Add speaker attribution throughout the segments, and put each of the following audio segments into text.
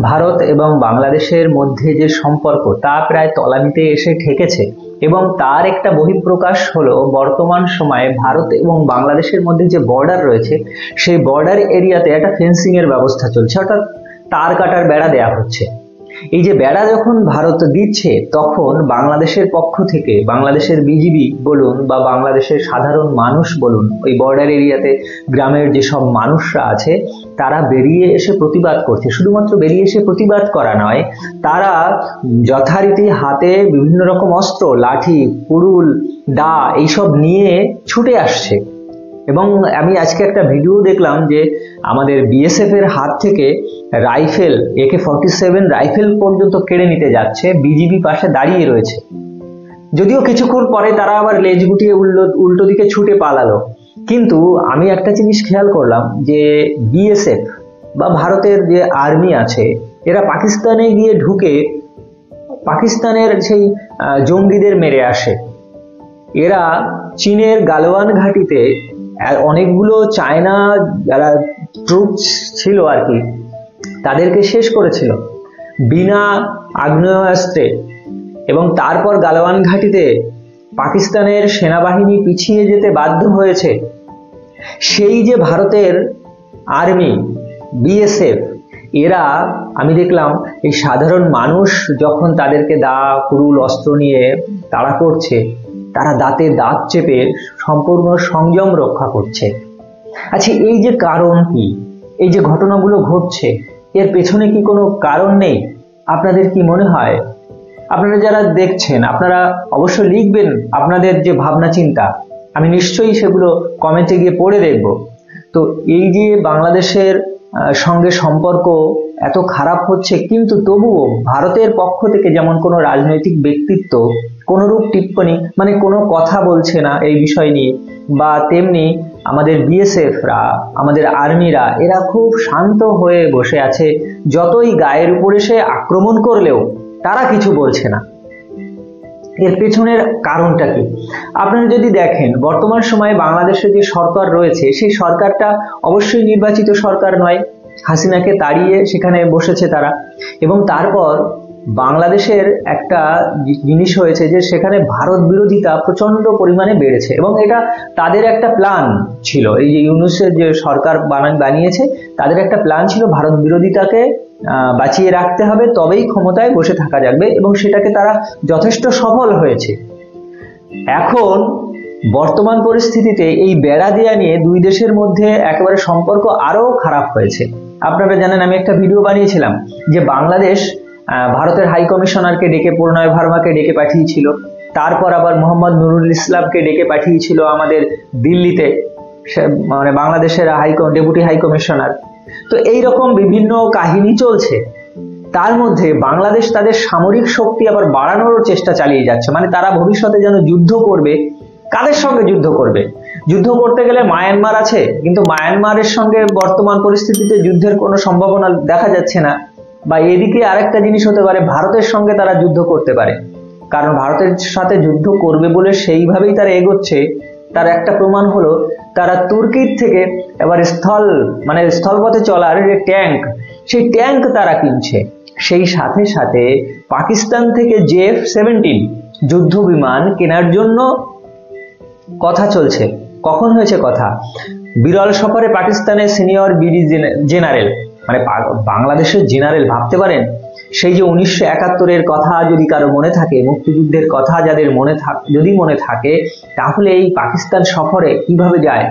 Speaker 1: ভারত এবং বাংলাদেশের মধ্যে যে সম্পর্ক তা প্রায় তলানিতে এসে ঠেকেছে, এবং তার একটা বহিঃপ্রকাশ হলো বর্তমান সময়ে ভারত এবং বাংলাদেশের মধ্যে যে বর্ডার রয়েছে সেই বর্ডার এরিয়াতে একটা ফেন্সিং এর ব্যবস্থা চলছে, অর্থাৎ তার কাটার বেড়া দেয়া হচ্ছে। এই যে বেড়া যখন ভারত দিচ্ছে, তখন বাংলাদেশের পক্ষ থেকে বাংলাদেশের বিজিবি বলুন বা বাংলাদেশের সাধারণ মানুষ বলুন, ওই বর্ডার এরিয়াতে গ্রামের যেসব মানুষরা আছে তারা বেরিয়ে এসে প্রতিবাদ করছে। শুধুমাত্র বেরিয়ে এসে প্রতিবাদ করা নয়, তারা যথারীতি হাতে বিভিন্ন রকম অস্ত্র, লাঠি, কুড়ুল, দা এইসব নিয়ে ছুটে আসছে। এবং আমি আজকে একটা ভিডিও দেখলাম যে আমাদের বিএসএফ এর হাত থেকে রাইফেল, AK-47 রাইফেল পর্যন্ত কেড়ে নিতে যাচ্ছে, বিজিবি পাশে দাঁড়িয়ে রয়েছে। যদিও কিছুক্ষণ পরে তারা আবার লেজ গুটিয়ে উল্টো দিকে ছুটে পালালো। কিন্তু আমি একটা জিনিস খেয়াল করলাম যে বিএসএফ বা ভারতের যে আর্মি আছে, এরা পাকিস্তানে গিয়ে ঢুকে পাকিস্তানের সেই জঙ্গিদের মেরে আসে। এরা চীনের গালওয়ান ঘাঁটিতে অনেকগুলো চায়না যারা ট্রুপস ছিল আর কি, তাদেরকে শেষ করেছিল বিনা আগ্নেয়াস্ত্রে। এবং তারপর গালওয়ান ঘাঁটিতে পাকিস্তানের সেনাবাহিনী পিছিয়ে যেতে বাধ্য হয়েছে। সেই যে ভারতের আর্মি বিএসএফ, এরা আমি দেখলাম এই সাধারণ মানুষ যখন তাদেরকে দা, কুড়ুল, অস্ত্র নিয়ে তাড়া করছে, তারা দাঁতে দাঁত চেপে সম্পূর্ণ সংযম রক্ষা করছে। আচ্ছা, এই যে কারণ কি, এই যে ঘটনাগুলো ঘটছে, এর পেছনে কি কোনো কারণ নেই? আপনাদের কি মনে হয়? আপনারা যারা দেখছেন, আপনারা অবশ্যই লিখবেন আপনাদের যে ভাবনা চিন্তা, আমি নিশ্চয়ই সেগুলো কমেন্টে গিয়ে পড়ে দেখব। তো এই যে বাংলাদেশের সঙ্গে সম্পর্ক এত খারাপ হচ্ছে, কিন্তু তবুও ভারতের পক্ষ থেকে যেমন কোনো রাজনৈতিক ব্যক্তিত্ব কোনরূপ টিপ্পণী, মানে কোনো কথা বলছে না এই বিষয় নিয়ে, বা তেমনি আমাদের বিএসএফরা, আমাদের আর্মিরা, এরা খুব শান্ত হয়ে বসে আছে। যতই গায়ের উপরে সে আক্রমণ করলেও তারা কিছু বলছে না। এর পেছনের কারণটা কি? আপনারা যদি দেখেন, বর্তমান সময়ে বাংলাদেশে যে সরকার রয়েছে সেই সরকারটা অবশ্যই নির্বাচিত সরকার নয়। হাসিনাকে তাড়িয়ে সেখানে বসেছে তারা। এবং তারপর বাংলাদেশের একটা জিনিস হয়েছে যে সেখানে ভারত বিরোধিতা প্রচন্ড পরিমাণে বেড়েছে, এবং এটা তাদের একটা প্ল্যান ছিল। এই যে ইউনূসের যে সরকার বানিয়েছে, তাদের একটা প্ল্যান ছিল ভারত বিরোধিতাকে বাঁচিয়ে রাখতে হবে, তবেই ক্ষমতায় বসে থাকা যাবে, এবং সেটাকে তারা যথেষ্ট সফল হয়েছে। এখন বর্তমান পরিস্থিতিতে এই বেড়া দেয়া নিয়ে দুই দেশের মধ্যে একেবারে সম্পর্ক আরো খারাপ হয়েছে। আপনারা জানেন, আমি একটা ভিডিও বানিয়েছিলাম যে বাংলাদেশ ভারতের হাই কমিশনারকে ডেকে, প্রণয় ভার্মাকে ডেকে পাঠিয়েছিল, তারপর আবার মোহাম্মদ নুরুল ইসলামকে ডেকে পাঠিয়েছিল আমাদের দিল্লিতে, মানে বাংলাদেশের ডেপুটি হাই কমিশনার। তো এইরকম বিভিন্ন কাহিনী চলছে। তার মধ্যে বাংলাদেশ তাদের সামরিক শক্তি আবার বাড়ানোর চেষ্টা চালিয়ে যাচ্ছে, মানে তারা ভবিষ্যতে যেন যুদ্ধ করবে। কাদের সঙ্গে যুদ্ধ করবে? যুদ্ধ করতে গেলে মায়ানমার আছে, কিন্তু মায়ানমারের সঙ্গে বর্তমান পরিস্থিতিতে যুদ্ধের কোনো সম্ভাবনা দেখা যাচ্ছে না। বা এদিকে আরেকটা জিনিস হতে পারে, ভারতের সঙ্গে তারা যুদ্ধ করতে পারে, কারণ ভারতের সাথে যুদ্ধ করবে বলে সেইভাবেই তারা এগোচ্ছে। তার একটা প্রমাণ হলো তারা তুর্কির থেকে এবার স্থলপথে চলার যে ট্যাঙ্ক, সেই ট্যাঙ্ক তারা কিনছে। সেই সাথে সাথে পাকিস্তান থেকে JF-17 যুদ্ধ বিমান কেনার জন্য কথা চলছে। কখন হয়েছে কথা? বিরল সফরে পাকিস্তানের সিনিয়র বিডি জেনারেল, মানে বাংলাদেশের জেনারেল, ভাবতে পারেন? সেই যে 1971-এর কথা যদি কারো মনে থাকে, মুক্তিযুদ্ধের কথা যাদের যদি মনে থাকে, তাহলে এই পাকিস্তান সফরে কিভাবে যায়।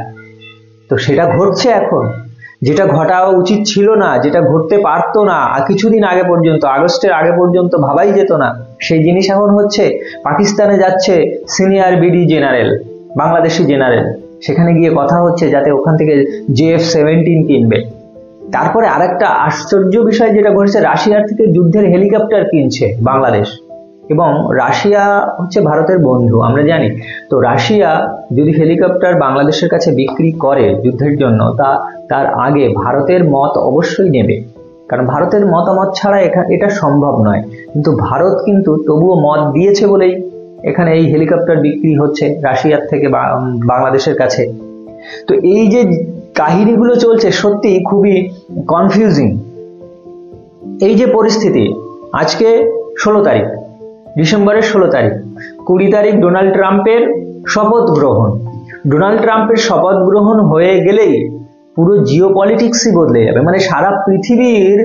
Speaker 1: তো সেটা ঘটছে এখন, যেটা ঘটা উচিত ছিল না, যেটা ঘটতে পারতো না কিছুদিন আগে পর্যন্ত, আগস্টের আগে পর্যন্ত ভাবাই যেত না, সেই জিনিস এখন হচ্ছে। পাকিস্তানে যাচ্ছে senior BD general, Bangladeshi general, সেখানে গিয়ে কথা হচ্ছে যাতে ওখান থেকে JF-17 কিনবে। তারপরে আরেকটা আশ্চর্য বিষয় যেটা ঘটেছে, রাশিয়ার থেকে যুদ্ধের হেলিকপ্টার কিনছে বাংলাদেশ। এবং রাশিয়া হচ্ছে ভারতের বন্ধু, আমরা জানি। তো রাশিয়া যদি হেলিকপ্টার বাংলাদেশের কাছে বিক্রি করে যুদ্ধের জন্য, তার আগে ভারতের মত অবশ্যই নেবে, কারণ ভারতের মতামত ছাড়া এটা সম্ভব নয়। কিন্তু ভারত কিন্তু তবুও মত দিয়েছে বলেই এখানে এই হেলিকপ্টার বিক্রি হচ্ছে রাশিয়ার থেকে বাংলাদেশের কাছে। তো এই যে কাহিনীগুলো চলছে, সত্যি খুবই কনফিউজিং। এই যে পরিস্থিতি, আজকে 16 তারিখ, ডিসেম্বরের 16 তারিখ, 20 তারিখ ডোনাল্ড ট্রাম্পের শপথ গ্রহণ। ডোনাল্ড ট্রাম্পের শপথ গ্রহণ হয়ে গেলেই পুরো জিও পলিটিক্সই বদলে যাবে। মানে সারা পৃথিবীর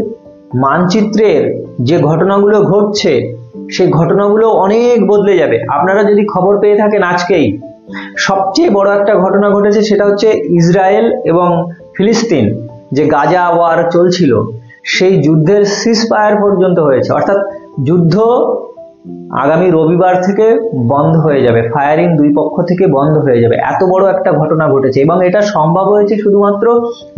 Speaker 1: মানচিত্রের যে ঘটনাগুলো ঘটছে সেই ঘটনাগুলো অনেক বদলে যাবে। আপনারা যদি খবর পেয়ে থাকেন, আজকেই সবচেয়ে বড় একটা ঘটনা ঘটেছে, সেটা হচ্ছে ইসরায়েল এবং ফিলিস্তিন যে গাজা ওয়ার চলছিল, সেই যুদ্ধের সিজফায়ার পর্যন্ত হয়েছে, অর্থাৎ যুদ্ধ আগামী রবিবার থেকে বন্ধ হয়ে যাবে, ফায়ারিং দুই পক্ষ থেকে বন্ধ হয়ে যাবে। এত বড় একটা ঘটনা ঘটেছে এবং এটা সম্ভব হয়েছে শুধুমাত্র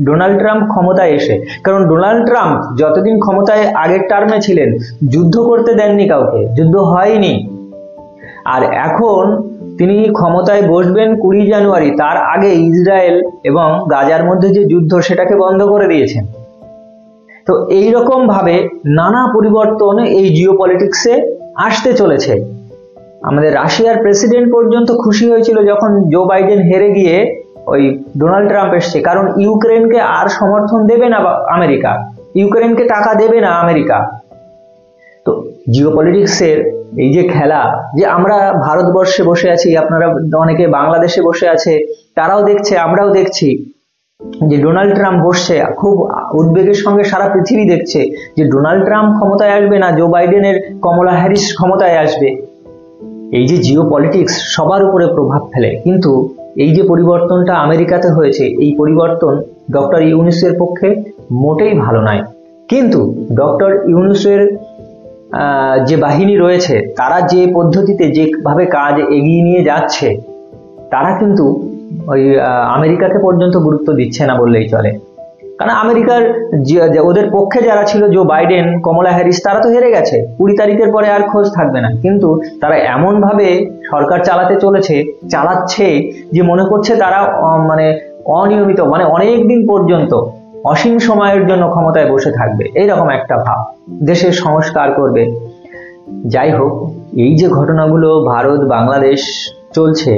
Speaker 1: ডোনাল্ড ট্রাম্প ক্ষমতায় এসে। কারণ ডোনাল্ড ট্রাম্প যতদিন ক্ষমতায় আগের টার্মে ছিলেন যুদ্ধ করতে দেননি কাউকে, যুদ্ধ হয়নি। আর এখন তিনি ক্ষমতায় বসবেন 20 জানুয়ারি, তার আগে ইসরায়েল এবং গাজার মধ্যে যে যুদ্ধ সেটাকে বন্ধ করে দিয়েছেন। তো এইরকম ভাবে নানা পরিবর্তন এই জিও পলিটিক্সে আসতে চলেছে। আমাদের রাশিয়ার প্রেসিডেন্ট পর্যন্ত খুশি হয়েছিল যখন জো বাইডেন হেরে গিয়ে ওই ডোনাল্ড ট্রাম্প এসছে, কারণ ইউক্রেনকে আর সমর্থন দেবে না আমেরিকা, ইউক্রেনকে টাকা দেবে না আমেরিকা। তো জিও পলিটিক্সের এই যে খেলা, যে আমরা ভারতবর্ষে বসে আছি, আপনারা অনেকে বাংলাদেশে বসে আছে, তারাও দেখছে, আমরাও দেখছি যে ডোনাল্ড ট্রাম্প বসছে, খুব উদ্বেগের সঙ্গে সারা পৃথিবী দেখছে যে ডোনাল্ড ট্রাম্প ক্ষমতায় আসবে না জো বাইডেনের কমলা হ্যারিস ক্ষমতায় আসবে। এই যে জিও পলিটিক্স সবার উপরে প্রভাব ফেলে। কিন্তু এই যে পরিবর্তনটা আমেরিকাতে হয়েছে, এই পরিবর্তন ডক্টর ইউনূসের পক্ষে মোটেই ভালো নয়। কিন্তু ডক্টর ইউনূসের যে বাহিনী রয়েছে, তারা যে পদ্ধতিতে যেভাবে কাজ এগিয়ে নিয়ে যাচ্ছে, তারা কিন্তু ওই আমেরিকাকে পর্যন্ত গুরুত্ব দিচ্ছে না বললেই চলে। কারণ আমেরিকার ওদের পক্ষে যারা ছিল, জো বাইডেন, কমলা হ্যারিস, তারা তো হেরে গেছে, 20 তারিখের পরে আর খোঁজ থাকবে না। কিন্তু তারা এমন ভাবে সরকার চালাচ্ছে যে মনে করছে তারা মানে অনিয়মিত, মানে অনেক দিন পর্যন্ত, অসীম সময়ের জন্য ক্ষমতায় বসে থাকবে, এইরকম একটা ভাব, দেশের সংস্কার করবে। যাই হোক, এই যে ঘটনাগুলো ভারত বাংলাদেশ চলছে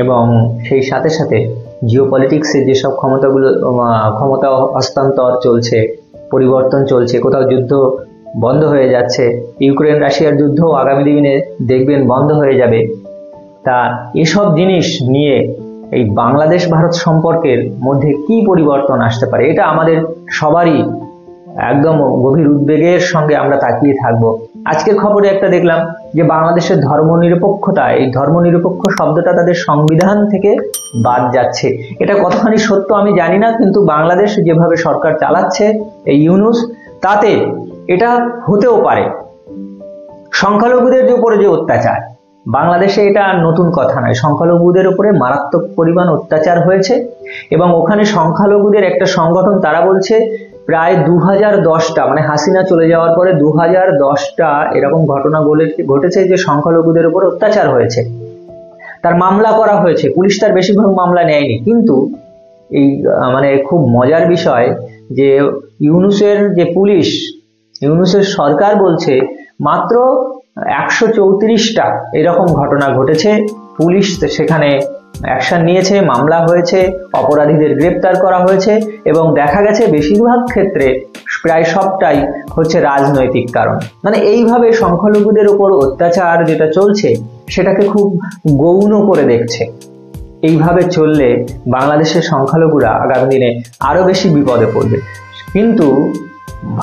Speaker 1: এবং সেই সাথে সাথে জিও পলিটিক্সে যেসব ক্ষমতা হস্তান্তর চলছে, পরিবর্তন চলছে, কোথাও যুদ্ধ বন্ধ হয়ে যাচ্ছে, ইউক্রেন রাশিয়ার যুদ্ধ আগামী দিনে দেখবেন বন্ধ হয়ে যাবে। তা এসব জিনিস নিয়ে এই বাংলাদেশ ভারত সম্পর্কের মধ্যে কি পরিবর্তন আসতে পারে, এটা আমাদের সবারই একদম গভীর উদ্বেগের সঙ্গে আমরা তাকিয়ে থাকবো। আজকের খবরে একটা দেখলাম যে বাংলাদেশের ধর্মনিরপেক্ষতা, এই ধর্মনিরপেক্ষ শব্দটা তাদের সংবিধান থেকে বাদ যাচ্ছে। এটা কতখানি সত্য আমি জানি না, কিন্তু বাংলাদেশ যেভাবে সরকার চালাচ্ছে এই ইউনূস, তাতে এটা হতেও পারে। সংখ্যালঘুদের উপরে যে অত্যাচার, বাংলাদেশে এটা নতুন কথা নয়, সংখ্যালঘুদের উপরে মারাত্মক পরিমাণ অত্যাচার হয়েছে এবং ওখানে সংখ্যালঘুদের একটা সংগঠন, তারা বলছে প্রায় 2010টা, মানে হাসিনা চলে যাওয়ার পরে 2010টা এরকম ঘটনা ঘটেছে যে সংখ্যালঘুদের উপর অত্যাচার হয়েছে, তার মামলা করা হয়েছে, পুলিশ তার বেশিরভাগ মামলা নেয়নি। কিন্তু এই মানে খুব মজার বিষয় যে ইউনূসের যে পুলিশ, ইউনূসের সরকার বলছে মাত্র 134টা এরকম ঘটনা ঘটেছে, পুলিশ সেখানে অ্যাকশন নিয়েছে, মামলা হয়েছে, অপরাধীদের গ্রেপ্তার করা হয়েছে এবং দেখা গেছে বেশিরভাগ ক্ষেত্রে প্রায় সবটাই হচ্ছে রাজনৈতিক কারণ। মানে এইভাবে সংখ্যালঘুদের উপর অত্যাচার যেটা চলছে সেটাকে খুব গৌণ করে দেখছে। এইভাবে চললে বাংলাদেশের সংখ্যালঘুরা আগামী দিনে আরো বেশি বিপদে পড়বে। কিন্তু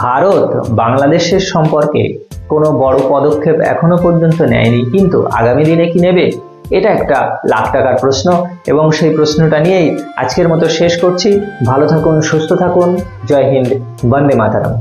Speaker 1: ভারত বাংলাদেশের সম্পর্কে কোনো বড় পদক্ষেপ এখনো পর্যন্ত নেয়নি, কিন্তু আগামী দিনে কি নেবে, এটা একটা লাখ টাকার প্রশ্ন। এবং সেই প্রশ্নটা নিয়েই আজকের মতো শেষ করছি। ভালো থাকুন, সুস্থ থাকুন, জয় হিন্দ, বন্দে মাতরম।